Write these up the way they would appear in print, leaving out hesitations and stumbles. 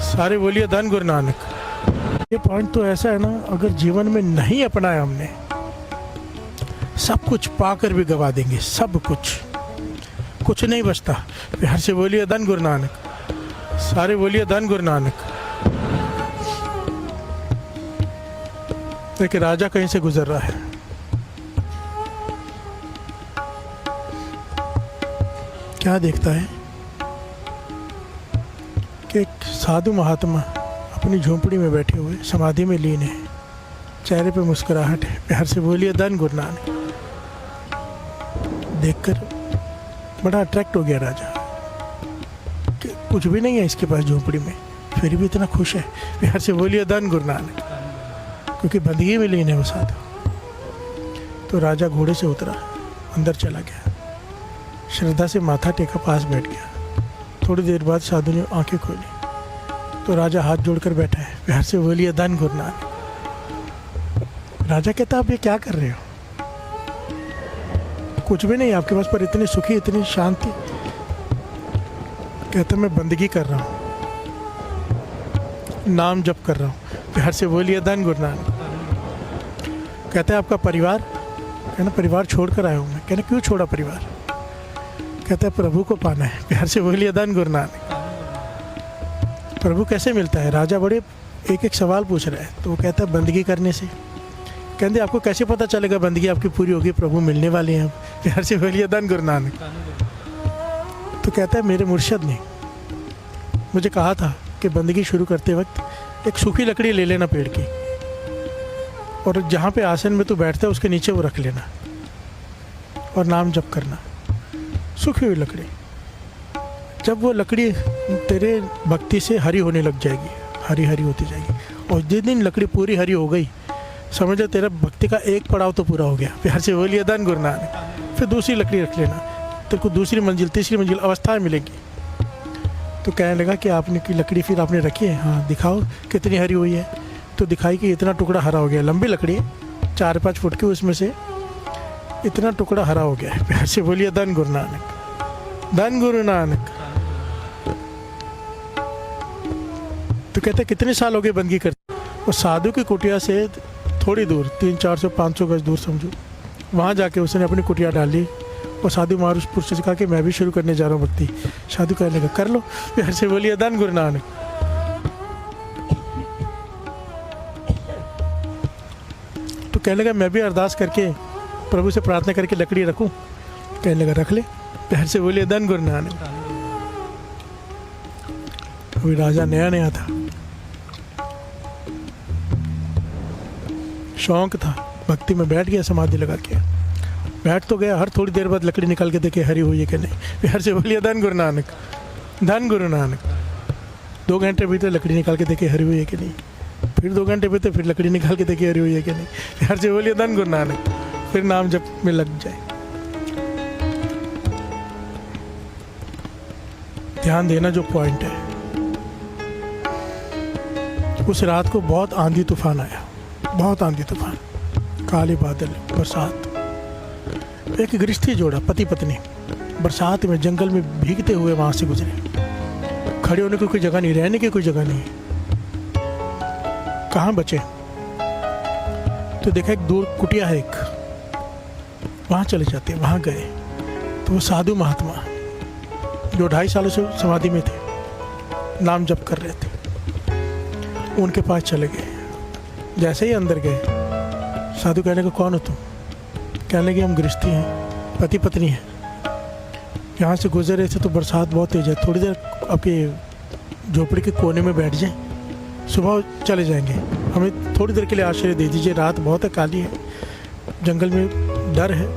सारे बोलिए धन गुरु नानक। ये पॉइंट तो ऐसा है ना, अगर जीवन में नहीं अपनाया हमने, सब कुछ पाकर भी गवा देंगे, सब कुछ नहीं बचता। प्यार से बोलिए धन गुरु नानक। सारे बोलिए धन गुरु नानक। एक राजा कहीं से गुजर रहा है, क्या देखता है कि एक साधु महात्मा अपनी झोंपड़ी में बैठे हुए समाधि में लीन है, चेहरे पे मुस्कुराहट है। प्यार से बोलिए धन गुरु नानक। देखकर बड़ा अट्रैक्ट हो गया राजा कि कुछ भी नहीं है इसके पास झोंपड़ी में, फिर भी इतना खुश है। प्यार से बोलिए धन गुरु नानक, क्योंकि बंदगी में लीन है वो साधु। तो राजा घोड़े से उतरा, अंदर चला गया, श्रद्धा से माथा टेका, पास बैठ गया। थोड़ी देर बाद साधु ने आंखें खोली तो राजा हाथ जोड़कर बैठा है। प्यार से बोलिए धन गुरु नानक। राजा कहता आप ये क्या कर रहे हो? कुछ भी नहीं आपके पास, पर इतनी सुखी, इतनी शांति। कहता मैं बंदगी कर रहा हूँ, नाम जप कर रहा हूँ। प्यार से बोलिए धन गुरु नानक। कहते हैं आपका परिवार? कहना परिवार छोड़कर आया हूँ मैं। कहना क्यों छोड़ा परिवार? कहता है प्रभु को पाना है। प्यार से बोलिए धन गुरु नानक। प्रभु कैसे मिलता है? राजा बड़े एक सवाल पूछ रहा है। तो वो कहता है बंदगी करने से। कहते आपको कैसे पता चलेगा बंदगी आपकी पूरी होगी, प्रभु मिलने वाले हैं? प्यार से बोलिए धन गुरु नानक। तो कहता है मेरे मुर्शद ने मुझे कहा था कि बंदगी शुरू करते वक्त एक सूखी लकड़ी ले लेना पेड़ की, और जहाँ पे आसन में तू बैठता है उसके नीचे वो रख लेना और नाम जप करना। सूखी हुई लकड़ी, जब वो लकड़ी तेरे भक्ति से हरी होने लग जाएगी, हरी हरी होती जाएगी, और जिस दिन लकड़ी पूरी हरी हो गई, समझ लो तेरा भक्ति का एक पड़ाव तो पूरा हो गया। प्यार से बोलिए धन गुरु नानक। फिर दूसरी लकड़ी रख लेना, तेरे को दूसरी मंजिल, तीसरी मंजिल अवस्था मिलेगी। तो कहने लगा कि आपने की लकड़ी फिर आपने रखी है? हाँ दिखाओ कितनी हरी हुई है। तो दिखाई कि इतना टुकड़ा हरा हो गया। लंबी लकड़ी है, 4-5 फुट की, उसमें से इतना टुकड़ा हरा हो गया है। प्यार से बोलिए धन गुरु नानक। धन गुरु नानक। तो कहते कितने साल हो गए बंदगी करते? और साधु की कुटिया से थोड़ी दूर, 300-400-500 गज दूर समझो, वहाँ जाके उसने अपनी कुटिया डाली और साधु महापुरुष पुरुष से कहा कि मैं भी शुरू करने जा रहा हूँ भक्ति। साधु कहने लगा कर लो। प्यार से बोलिए धन गुरु नानक। तो कहने लगा मैं भी अरदास करके प्रभु से प्रार्थना करके लकड़ी रखूं? कहने लगा रख ले। प्यार से बोलिए धन गुरु नानक। अभी राजा नया नया था, शौक था, भक्ति में बैठ गया, समाधि लगा के बैठ तो गया। हर थोड़ी देर बाद लकड़ी निकाल के देखे हरी हुई है कि नहीं। प्यार से बोलिए धन गुरु नानक। धन गुरु नानक। 2 घंटे भीतर लकड़ी निकाल के देखे हरी हुई है कि नहीं। फिर 2 घंटे भीतर फिर लकड़ी निकाल के देखे हरी हुई है कि नहीं। प्यार से बोलिए धन गुरु नानक। फिर नाम जप में लग जाए। ध्यान देना जो पॉइंट है। उस रात को बहुत आंधी तूफान आया, बहुत आंधी तूफान, काले बादल, बरसात। एक गृहस्थी जोड़ा, पति पत्नी, बरसात में जंगल में भीगते हुए वहां से गुजरे। खड़े होने की कोई जगह नहीं, रहने की कोई जगह नहीं, कहाँ बचे? तो देखा एक दूर कुटिया है, एक वहाँ चले जाते। वहाँ गए तो वो साधु महात्मा जो 2.5 सालों से समाधि में थे, नाम जप कर रहे थे, उनके पास चले गए। जैसे ही अंदर गए, साधु कहने को कौन हो तुम? कहने लगे हम गृहस्थी हैं, पति पत्नी हैं, यहाँ से गुजर रहे थे तो बरसात बहुत तेज है, थोड़ी देर आपके झोपड़ी के कोने में बैठ जाएं, सुबह चले जाएंगे, हमें थोड़ी देर के लिए आश्रय दे दीजिए, रात बहुत है, काली है, जंगल में डर है,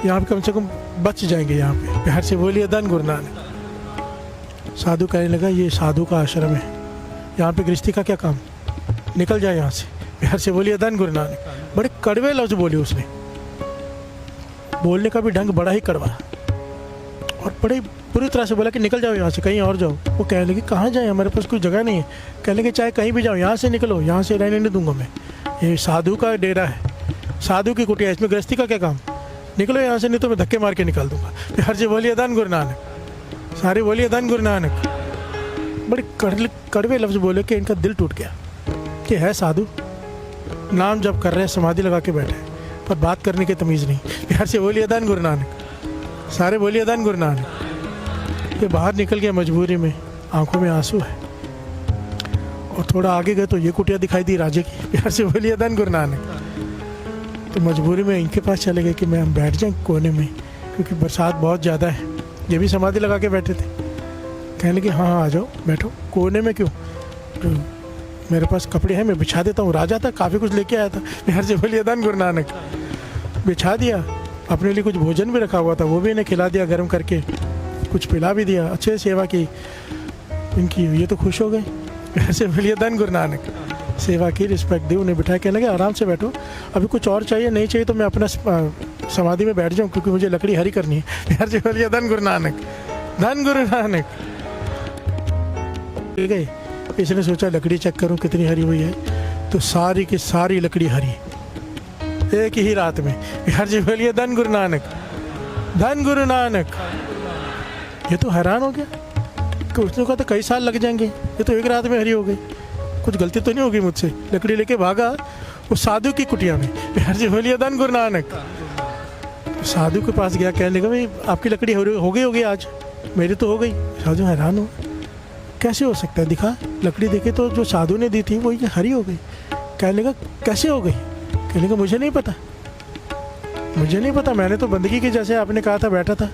यहाँ पे कम से कम बच जाएंगे यहाँ पे। प्यार से बोलिए धन गुरु नानक। साधु कहने लगा ये साधु का आश्रम है, यहाँ पे गृहस्थी का क्या काम, निकल जाए यहाँ से। प्यार से बोलिए धन गुरु नानक। बड़े कड़वे लफ्ज बोले उसने, बोलने का भी ढंग बड़ा ही कड़वा, और बड़े पूरी तरह से बोला कि निकल जाओ यहाँ से, कहीं और जाओ। वो कहने लगे कहाँ जाए, हमारे पास कोई जगह नहीं है। कहने लगे चाहे कहीं भी जाओ, यहाँ से निकलो, यहाँ से रहने नहीं दूंगा मैं, ये साधु का डेरा है, साधु की कुटिया, इसमें गृहस्थी का क्या काम, निकलो यहाँ से, नहीं तो मैं धक्के मार के निकाल दूंगा। प्यार से बोलिए धन गुरु नानक। सारे बोलिए धन गुरु नानक। बड़े कड़वे लफ्ज़ बोले कि इनका दिल टूट गया कि है साधु, नाम जप कर रहे हैं, समाधि लगा के बैठे हैं, पर बात करने की तमीज़ नहीं। प्यार से बोलिए धन गुरु नानक, सारे बोलिए धन गुरु नानक। ये बाहर निकल गया मजबूरी में, आंखों में आंसू है। और थोड़ा आगे गए तो ये कुटिया दिखाई दी राजे की। प्यार से बोलिए धन गुरु नानक। तो मजबूरी में इनके पास चले गए कि मैं हम बैठ जाएं कोने में, क्योंकि बरसात बहुत ज़्यादा है। ये भी समाधि लगा के बैठे थे। कहने लगे हाँ हाँ आ जाओ बैठो। कोने में क्यों? तो मेरे पास कपड़े हैं, मैं बिछा देता हूँ। राजा था, काफ़ी कुछ लेके आया था। प्यार से बोलिए धन गुरु नानक। बिछा दिया, अपने लिए कुछ भोजन भी रखा हुआ था, वो भी इन्हें खिला दिया गर्म करके, कुछ पिला भी दिया, अच्छे से सेवा की इनकी। ये तो खुश हो गए। प्यार से बोलिए धन गुरु नानक। सेवा की, रिस्पेक्ट दी, उन्हें बिठाया। कहने लगे आराम से बैठो, अभी कुछ और चाहिए? नहीं चाहिए तो मैं अपना समाधि में बैठ जाऊँ, क्योंकि मुझे लकड़ी हरी करनी है। प्यार से बोलिए धन गुरु नानक, धन गुरु नानक। गए, इसने सोचा लकड़ी चेक करूँ कितनी हरी हुई है, तो सारी की सारी लकड़ी हरी एक ही रात में। प्यार से बोलिए धन गुरु नानक, धन गुरु नानक। ये तो हैरान हो गया कि उसने कहा तो कई साल लग जाएंगे, ये तो एक रात में हरी हो गई, कुछ गलती तो नहीं होगी मुझसे। लकड़ी लेके भागा उस साधु की कुटिया में। प्यार से बोलिए धन गुरु नानक। साधु के पास गया, कहने लगा भाई आपकी लकड़ी हो गई होगी आज, मेरी तो हो गई। साधु हैरान हो, कैसे हो सकता है? दिखा, लकड़ी देखे तो जो साधु ने दी थी वो ये हरी हो गई। कहने लगा कैसे हो गई? कहने लगा मुझे नहीं पता, मुझे नहीं पता, मैंने तो बंदगी की जैसे आपने कहा था बैठा था।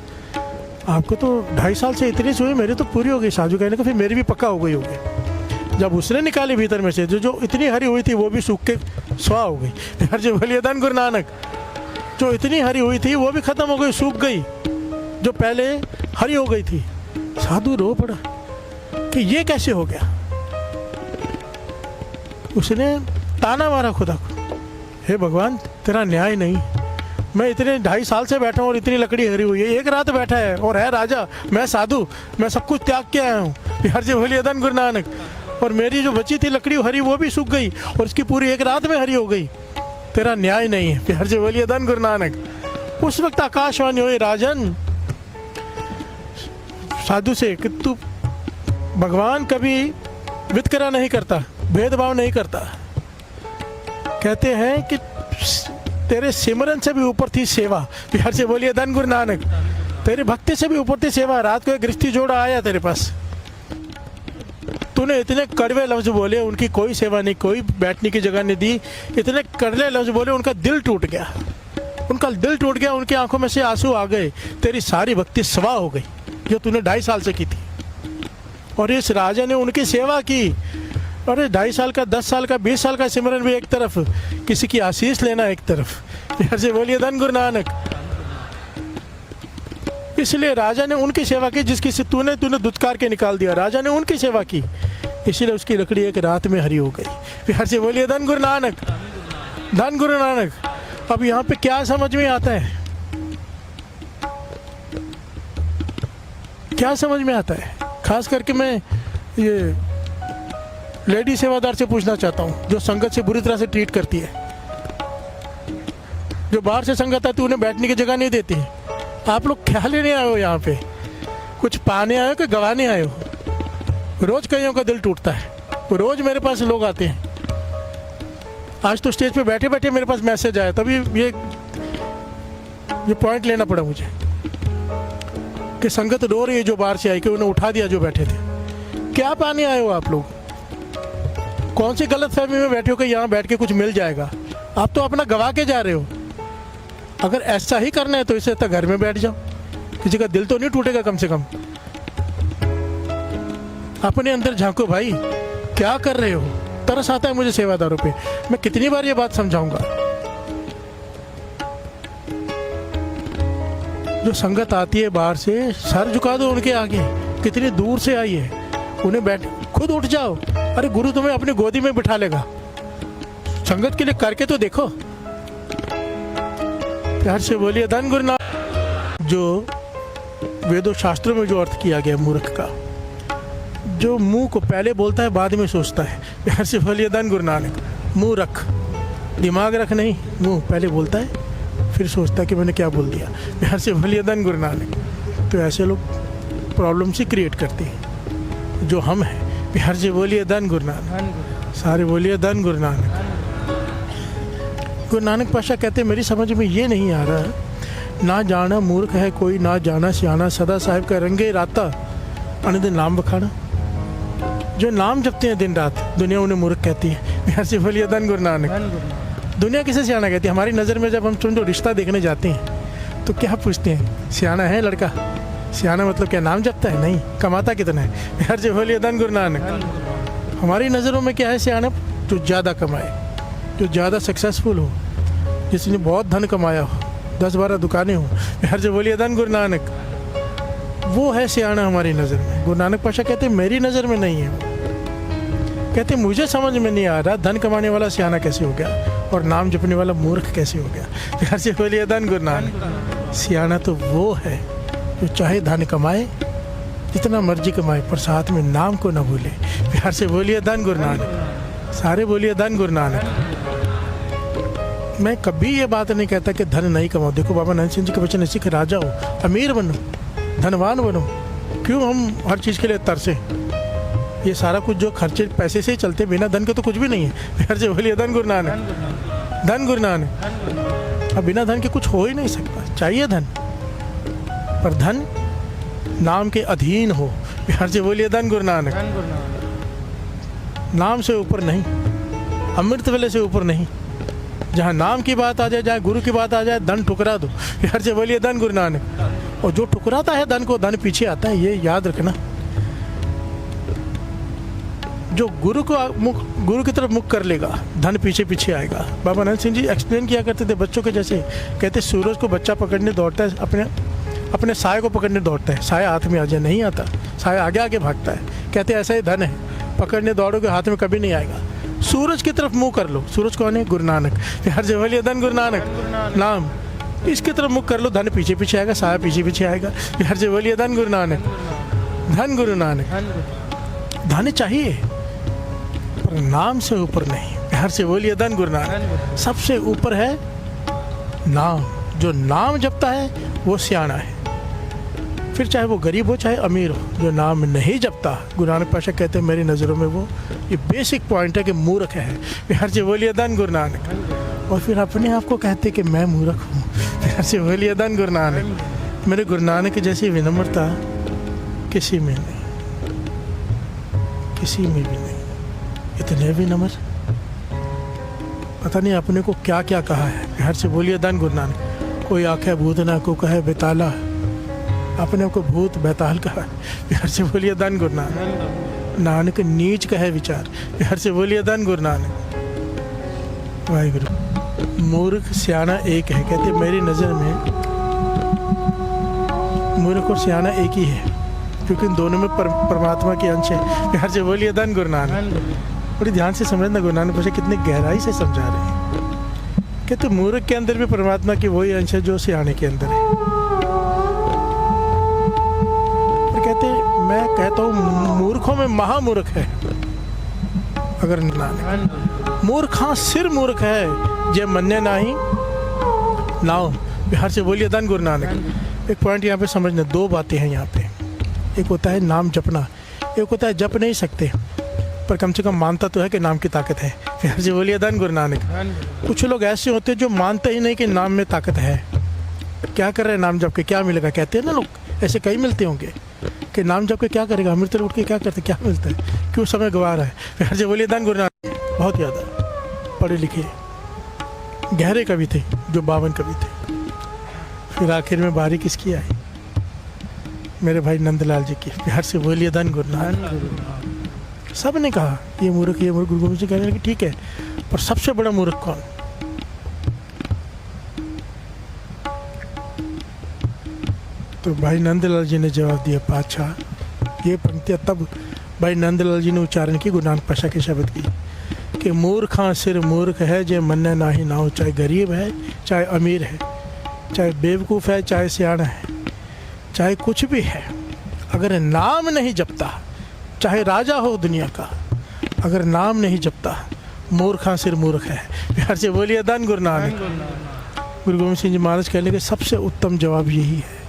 आपको तो 2.5 साल से इतनी हुई, मेरी तो पूरी हो गई। साधु कहने का फिर मेरी भी पक्का हो गई होगी। जब उसने निकाली भीतर में से जो इतनी हरी हुई थी वो भी सूख के स्वा हो गई। प्यार से बोलिए धन गुरु नानक। जो इतनी हरी हुई थी वो भी खत्म हो गई, सूख गई, जो पहले हरी हो गई थी। साधु रो पड़ा कि ये कैसे हो गया। उसने ताना मारा खुदा को, हे भगवान तेरा न्याय नहीं, मैं इतने 2.5 साल से बैठा हूँ और इतनी लकड़ी हरी हुई है, एक रात बैठा है और है राजा, मैं साधु, मैं सब कुछ त्याग के आया हूँ। प्यार से बोलिए धन गुरु नानक। और मेरी जो बची थी लकड़ी हरी वो भी सूख गई और इसकी पूरी एक रात में हरी हो गई, तेरा न्याय नहीं है। प्यार से बोलिए धन गुरु नानक। उस वक्त आकाशवाणी हुई राजन साधु से कि तू, भगवान कभी वितकरा नहीं करता, भेदभाव नहीं करता। कहते हैं कि तेरे सिमरन से भी ऊपर थी सेवा। प्यार से बोलिए धन गुरु नानक। तेरी भक्ति से भी ऊपर थी सेवा। रात को एक गृहस्थी जोड़ा आया तेरे पास, तूने इतने कड़वे लफ्ज बोले, उनकी कोई सेवा नहीं, कोई बैठने की जगह नहीं दी, इतने कड़वे लफ्ज बोले, उनका दिल टूट गया, उनका दिल टूट गया, उनकी आंखों में से आंसू आ गए, तेरी सारी भक्ति स्वा हो गई जो तूने 2.5 साल से की थी। और इस राजा ने उनकी सेवा की। अरे 2.5 साल का, 10 साल का, 20 साल का सिमरन भी एक तरफ, किसी की आशीष लेना एक तरफ। प्यार से बोलिए धन गुरु नानक। इसलिए राजा ने उनकी सेवा की जिसकी से तूने दुत्कार के निकाल दिया। राजा ने उनकी सेवा की, इसलिए उसकी लकड़ी एक रात में हरी हो गई। प्यार से बोलिए धन गुरु नानक, धन गुरु नानक। अब यहाँ पे क्या समझ में आता है? क्या समझ में आता है? खास करके मैं ये लेडी सेवादार से पूछना चाहता हूँ जो संगत से बुरी तरह से ट्रीट करती है, जो बाहर से संगत आती है उन्हें बैठने की जगह नहीं देती। आप लोग क्या लेने आए हो यहाँ पे? कुछ पाने आए हो कि गवाने आए हो? रोज कईयों का दिल टूटता है, रोज मेरे पास लोग आते हैं। आज तो स्टेज पे बैठे बैठे मेरे पास मैसेज आया, तभी ये पॉइंट लेना पड़ा मुझे कि संगत रो रही है जो बाहर से आई, कि उन्हें उठा दिया जो बैठे थे। क्या पाने आए हो आप लोग? कौन सी गलत फहमी में बैठे हो कि यहाँ बैठ के कुछ मिल जाएगा? आप तो अपना गवा के जा रहे हो। अगर ऐसा ही करना है तो इससे तो घर में बैठ जाओ, किसी का दिल तो नहीं टूटेगा। कम से कम अपने अंदर झांको भाई, क्या कर रहे हो? तरस आता है मुझे सेवादारों पे। मैं कितनी बार ये बात समझाऊंगा? जो संगत आती है बाहर से, सर झुका दो उनके आगे, कितनी दूर से आई है, उन्हें बैठ, खुद उठ जाओ। अरे गुरु तुम्हें अपनी गोदी में बिठा लेगा, संगत के लिए करके तो देखो। प्यार से बोलिए धन गुरु नानक। जो वेदों शास्त्रों में जो अर्थ किया गया मूर्ख का, जो मुंह को पहले बोलता है बाद में सोचता है। प्यार से बोलिए धन गुरु नानक। मुंह रख, दिमाग रख नहीं, मुंह पहले बोलता है फिर सोचता है कि मैंने क्या बोल दिया। प्यार से बोलिए धन गुरु नानक। तो ऐसे लोग प्रॉब्लम से क्रिएट करते हैं। जो हम हैं प्यार से बोलिए धन गुरु नानक। सारे बोलिए धन गुरु नानक। गुरु नानक पातशाह कहते मेरी समझ में ये नहीं आ रहा, ना जाना मूर्ख है कोई, ना जाना सियाना, सदा साहिब का रंगे राता अनदिन नाम बखाना। जो नाम जपते हैं दिन रात, दुनिया उन्हें मूर्ख कहती है। प्यार से बोलिए धन गुरु नानक। दुनिया किसे सियाना कहती है? हमारी नज़र में जब हम समझो रिश्ता देखने जाते हैं तो क्या पूछते हैं? सियाना है लड़का? सियाना मतलब क्या नाम जपता है? नहीं। कमाता कितना है? प्यार से बोलिए धन गुरु नानक। हमारी नज़रों में क्या है सियाना? जो ज़्यादा कमाए, जो ज़्यादा सक्सेसफुल हो, जिसने बहुत धन कमाया हो, 10-12 दुकानें हो। प्यार से बोलिए धन गुरु नानक। वो है सियाना हमारी नज़र में। गुरु नानक पातशाह कहते मेरी नज़र में नहीं है। कहते मुझे समझ में नहीं आ रहा धन कमाने वाला सियाना कैसे हो गया और नाम जपने वाला मूर्ख कैसे हो गया। प्यार से बोलिए धन गुरु नानक। सियाना तो वो है जो चाहे धन कमाए, जितना मर्जी कमाए, पर साथ में नाम को ना भूले। प्यार से बोलिए धन गुरु नानक। सारे बोलिए धन गुरु नानक। मैं कभी ये बात नहीं कहता कि धन नहीं कमाओ। देखो बाबा नानक सिंह जी के वचन ऐसे कि राजा हो, अमीर बनो, धनवान बनो। क्यों हम हर चीज़ के लिए तरसे? ये सारा कुछ जो खर्चे पैसे से ही चलते, बिना धन के तो कुछ भी नहीं है। प्यार से बोलिए धन गुरु नानक। धन गुरु नानक। अब बिना धन के कुछ हो ही नहीं सकता। चाहिए धन, पर धन नाम के अधीन हो। प्यार से बोलिए धन गुरु नानक। नाम से ऊपर नहीं, अमृत वेले से ऊपर नहीं। जहाँ नाम की बात आ जाए, जहाँ गुरु की बात आ जाए, धन ठुकरा दो। प्यार से बोलिए धन गुरु नानक। और जो ठुकराता है धन को, धन पीछे आता है, ये याद रखना। जो गुरु की तरफ मुख कर लेगा, धन पीछे पीछे आएगा। बाबा नानक सिंह जी एक्सप्लेन किया करते थे बच्चों के जैसे। कहते सूरज को बच्चा पकड़ने दौड़ता है, अपने साय को पकड़ने दौड़ता है, साया हाथ में आ जाए नहीं आता, साया आगे आगे भागता है। कहते ऐसा ही धन है, पकड़ने दौड़ोगे हाथ में कभी नहीं आएगा। सूरज की तरफ मुंह कर लो। सूरज कौन है? गुरु नानक। प्यार से बोलिए धन गुरु नानक। नाम इसकी तरफ मुख कर लो, धन पीछे पीछे आएगा, साया पीछे पीछे आएगा। प्यार से बोलिए धन गुरु नानक। धन गुरु नानक। धन चाहिए पर नाम से ऊपर नहीं। प्यार से बोलिए धन गुरु नानक। सबसे ऊपर है नाम। जो नाम जपता है वो सियाना है। फिर चाहे वो गरीब हो चाहे अमीर हो, जो नाम नहीं जपता, गुरु नानक पातशाह कहते हैं मेरी नज़रों में वो ये बेसिक पॉइंट है कि मूर्ख है। प्यार से बोलिए धन गुरु नानक। और फिर अपने आप को कहते कि मैं मूर्ख हूँ। प्यार से बोलिए धन गुरु नानक। मेरे गुरु नानक जैसी विनम्रता किसी में नहीं, किसी में भी नहीं। इतने विनम्र, पता नहीं अपने को क्या क्या कहा है। प्यार से बोलिए धन गुरु नानक। कोई आखे भूतना, को कहे बेताला, अपने को भूत बैताल कहा। प्यार से बोलिए धन गुरु नानक। नानक नीच कहे विचार। प्यार से बोलिए धन गुरु नानक। वाहिगुरु। मूर्ख सियाना एक है। कहते मेरी नज़र में मूर्ख और सियाना एक ही है, क्योंकि इन दोनों में परमात्मा के अंश है। प्यार से बोलिए धन गुरु नानक। बड़ी ध्यान से समझना, गुरु नानक पातशाह कितनी गहराई से समझा रहे हैं। कहते मूर्ख के अंदर भी परमात्मा की वही अंश है जो सियाने के अंदर है। कहते मैं कहता हूँ मूर्खों में महामूर्ख है अगर नानक। मूर्ख हाँ सिर मूर्ख है, जे मन्ने नाही नाओ। बिहार से बोलिए धन गुरु नानक। एक पॉइंट यहाँ पे समझना, दो बातें हैं यहाँ पे। एक होता है नाम जपना, एक होता है जप नहीं सकते पर कम से कम मानता तो है कि नाम की ताकत है। बिहार से बोलिए धन गुरु नानक। कुछ लोग ऐसे होते हैं जो मानते ही नहीं कि नाम में ताकत है। क्या कर रहे हैं नाम जप के, क्या मिलेगा? कहते हैं ना लोग, ऐसे कई मिलते होंगे कि नाम जप के क्या करेगा, अमृत उठ के क्या करते, क्या मिलता है, क्यों समय गंवा रहा है। फिर से बोलिए धन गुरु नानक। बहुत ज़्यादा पढ़े लिखे गहरे कवि थे, जो 52 कवि थे। फिर आखिर में बारी किसकी आई? मेरे भाई नंदलाल जी की। प्यार से बोलिए धन गुरु नानक। सब ने कहा ये मूर्ख, ये मूर्ख। गुरु गोविंद सिंह कहने लगे ठीक है, पर सबसे बड़ा मूर्ख कौन? तो भाई नंदलाल जी ने जवाब दिया, पातशाह ये पंक्तियाँ तब भाई नंदलाल जी ने उच्चारण की गुरु नानक पातशाह के शब्द की कि मूर्खा सिर मूर्ख है जे मन्ने नाही नाओ। चाहे गरीब है, चाहे अमीर है, चाहे बेवकूफ़ है, चाहे सियाना है, चाहे कुछ भी है, अगर नाम नहीं जपता, चाहे राजा हो दुनिया का, अगर नाम नहीं जपता, मूर्खा सिर मूर्ख है। प्यार से बोलिए धन गुरु नानक। गुरु गोविंद सिंह जी महाराज कहने के सबसे उत्तम जवाब यही है,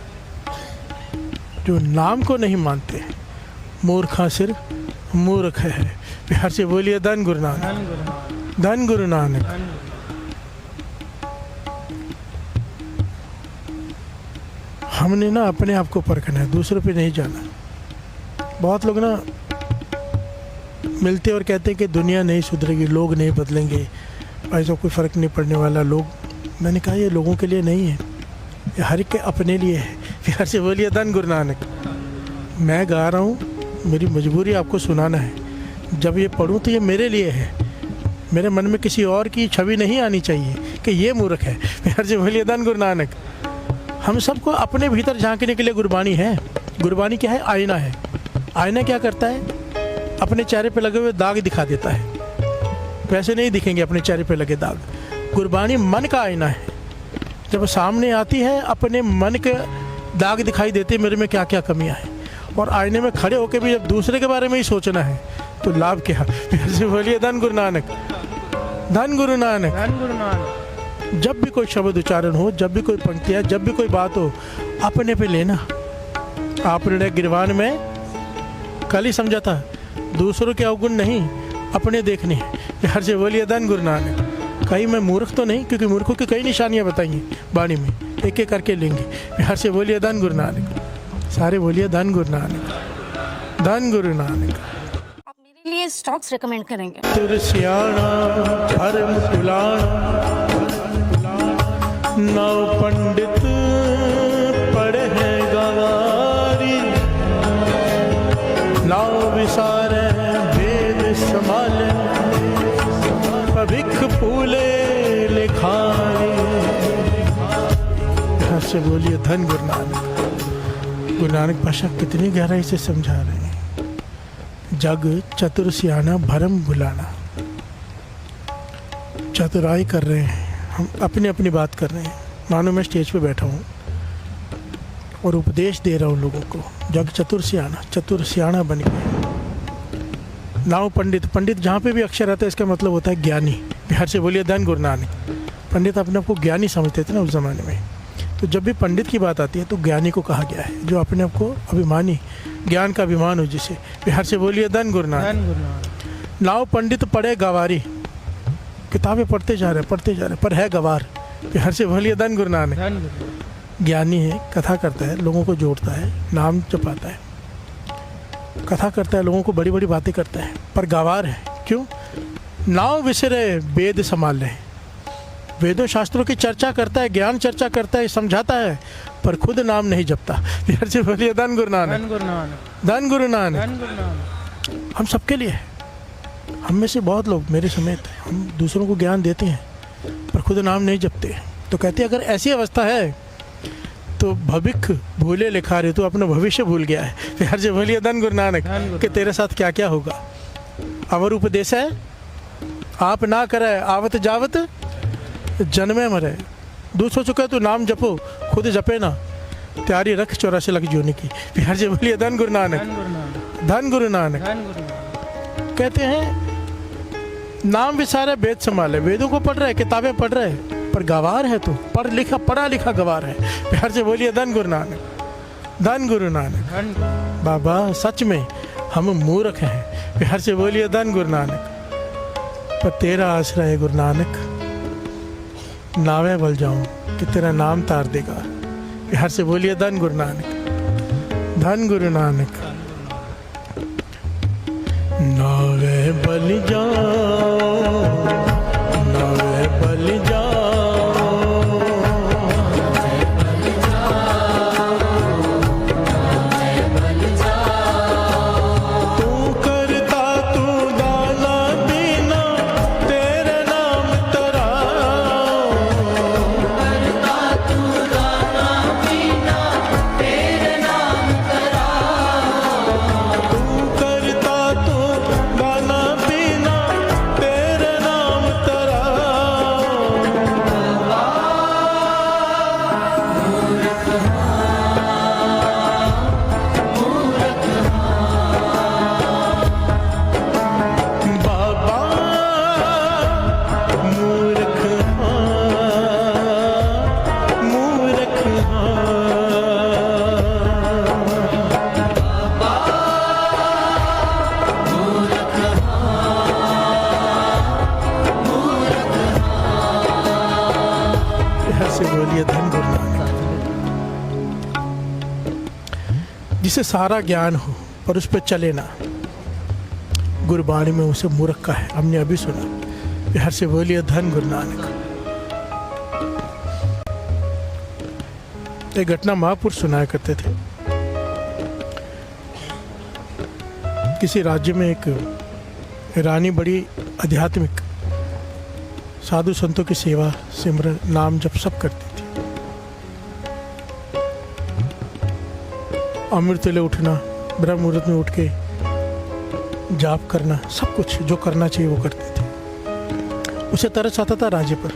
जो नाम को नहीं मानते, मूर्खा सिर मूर्ख है। प्यार से बोलिए धन गुरु नानक, धन गुरु नानक। हमने ना अपने आप को परखना है, दूसरों पे नहीं जाना। बहुत लोग ना मिलते और कहते हैं कि दुनिया नहीं सुधरेगी, लोग नहीं बदलेंगे, ऐसा कोई फ़र्क नहीं पड़ने वाला लोग। मैंने कहा ये लोगों के लिए नहीं है, ये हर एक के अपने लिए है। प्यार से बोलिए धन गुरु नानक। मैं गा रहा हूँ, मेरी मजबूरी आपको सुनाना है। जब ये पढ़ूँ तो ये मेरे लिए है, मेरे मन में किसी और की छवि नहीं आनी चाहिए कि ये मूर्ख है। प्यार से बोलिए धन गुरु नानक। हम सबको अपने भीतर झांकने के लिए गुरबानी है। गुरबानी क्या है? आईना है। आईना क्या करता है? अपने चेहरे पे लगे हुए दाग दिखा देता है। वैसे नहीं दिखेंगे अपने चेहरे पे लगे दाग। गुरबानी मन का आईना है। जब सामने आती है अपने मन के दाग दिखाई देते, मेरे में क्या क्या कमियां हैं। और आईने में खड़े होकर भी जब दूसरे के बारे में ही सोचना है तो लाभ क्या? फिर से बोलिए धन गुरु नानक, धन गुरु नानक, धन गुरु नानक। जब भी कोई शब्द उच्चारण हो, जब भी कोई पंक्तियाँ, जब भी कोई बात हो, अपने पे लेना। आपने गिरवान में कल ही समझा था, दूसरों के अवगुण नहीं, अपने देखने। प्यार से बोलिए धन गुरु नानक। कहीं मैं मूर्ख तो नहीं, क्योंकि मूर्खों की कई निशानियाँ बताई हैं वाणी में, एक एक करके लेंगे। प्यार से बोलिए धन गुरु नानक। सारे बोलिए धन गुरु नानक, धन गुरु नानक। आप मेरे लिए स्टॉक्स रेकमेंड करेंगे? तुरसियाना धर्म पुलाना, नौ पंडित पढ़े हैं गवारी, नाव विसारे वेद संभाले, पविख फूले लिखाई। यहाँ से बोलिए धन गुरु नानक। गुरु नानक भाषा कितनी गहराई से समझा रहे हैं। जग चतुर सियाना भरम भुलाना। चतुराई कर रहे हैं हम, अपनी अपनी बात कर रहे हैं। मानो मैं स्टेज पे बैठा हूँ और उपदेश दे रहा हूँ लोगों को। जग चतुर सियाना बन गए। नाव पंडित, पंडित जहाँ पे भी अक्षर आता है इसका मतलब होता है ज्ञानी। प्यार से बोलिए धन गुरु नानक। पंडित अपने आप को ज्ञानी समझते थे ना उस ज़माने में। तो जब भी पंडित की बात आती है तो ज्ञानी को कहा गया है, जो अपने आप को अभिमानी, ज्ञान का अभिमान हो जिसे। प्यार से बोलिए धन गुरु नानक। नाव पंडित पढ़े गवारी। किताबें पढ़ते जा रहे पर है गवार। प्यार से बोलिए धन गुरु नानक। ज्ञानी है, कथा करता है, लोगों को जोड़ता है, नाम जपाता है, कथा करता है, लोगों को बड़ी बड़ी बातें करता है, पर गवार है। क्यों? नाव विसरे वेद संभाल ले। वेदों शास्त्रों की चर्चा करता है, ज्ञान चर्चा करता है, समझाता है, पर खुद नाम नहीं जपता। प्यार से बोलिए धन गुरु नानक, धन गुरु नानक, धन गुरु नानक। हम सबके लिए है। हम में से बहुत लोग मेरे समेत, हम दूसरों को ज्ञान देते हैं पर खुद नाम नहीं जपते। तो कहते हैं अगर ऐसी अवस्था है तो भविख भूले लिखा रहे, तो अपना भविष्य भूल गया है। प्यार से बोलिए धन गुरु नानक कि तेरे साथ क्या क्या होगा। अवर उपदेश है आप ना करे, आवत जावत जन्मे मरे। दूसरों चुका तो नाम जपो, खुद जपे ना, तैयारी रख 84 लाख जोने की। प्यार से बोलिए धन गुरु नानक, धन गुरु नानक। कहते हैं नाम विसारे वेद संभाले। वेदों को पढ़ रहे, किताबें पढ़ रहे, पर गवार है, तो पढ़ा लिखा गवार है। प्यार से बोलिए धन गुरु नानक, धन गुरु नानक। बाबा सच में हम मूर्ख हैं। प्यार से बोलिए धन गुरु नानक। पर तेरा आश्रय है गुरु नानक, नावे बल जाऊं कि तेरा नाम तार देगा। प्यार से बोलिए धन गुरु नानक, धन गुरु नानक। नावे बल जाऊं, नावे बल जाऊं, जिसे सारा ज्ञान हो पर उस पर चले ना, गुरबाणी में उसे मूर्ख का है। हमने अभी सुना, बिहार से बोलिए धन गुरु नानक। एक घटना महापुरुष सुनाया करते थे। किसी राज्य में एक रानी बड़ी आध्यात्मिक, साधु संतों की सेवा, सिमरन, नाम जप सब करती थी। अमृत वेले उठना, ब्रह्म मुहूर्त में उठ के जाप करना, सब कुछ जो करना चाहिए वो करती थी। उसे तरस आता था राज्य पर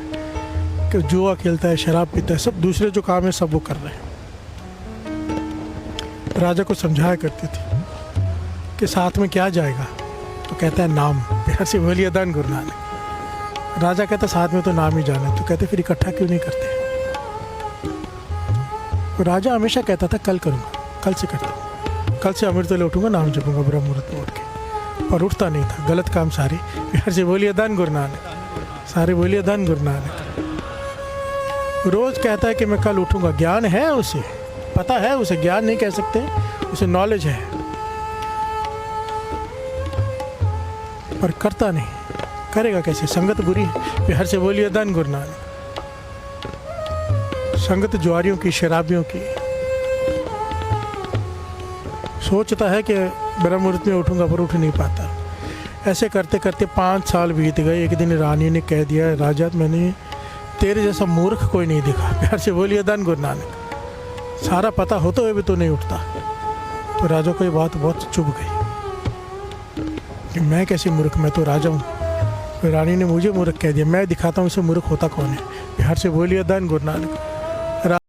कि जुआ खेलता है, शराब पीता है, सब दूसरे जो काम है सब वो कर रहे हैं। राजा को समझाया करती थी कि साथ में क्या जाएगा, तो कहता है नाम। बिहार से बोलिए धन गुरु नानक। राजा कहता साथ में तो नाम ही जाना, तो कहते फिर इकट्ठा क्यों नहीं करते। तो राजा हमेशा कहता था कल करूँगा, कल से करता हूँ, कल से अमृत वेले उठूँगा, नाम जपूँगा ब्रह्म मुहूर्त में उठ के। पर उठता नहीं था, गलत काम सारे। बिहार से बोलिए धन गुरु नानक, सारे बोलिए धन गुरु नानक। रोज कहता है कि मैं कल उठूँगा, ज्ञान है उसे, पता है उसे, ज्ञान नहीं कह सकते, उसे नॉलेज है, पर करता नहीं। करेगा कैसे, संगत बुरी है। बिहार से बोलिए धन गुरु नानक। संगत जुआरियों की, शराबियों की। सोचता है कि ब्रह्म मुहूर्त में उठूंगा पर उठ नहीं पाता। ऐसे करते करते 5 साल बीत गए। एक दिन रानी ने कह दिया, राजा मैंने तेरे जैसा मूर्ख कोई नहीं देखा। बिहार से बोलिए धन गुरु नानक। सारा पता होते हुए भी तो नहीं उठता। तो राजा को ये बात बहुत चुभ गई कि मैं कैसे मूर्ख, मैं तो राजा हूँ। तो रानी ने मुझे मूर्ख कह दिया, मैं दिखाता हूँ इसे मूर्ख होता कौन है। बिहार से बोलिए धन गुरु नानक।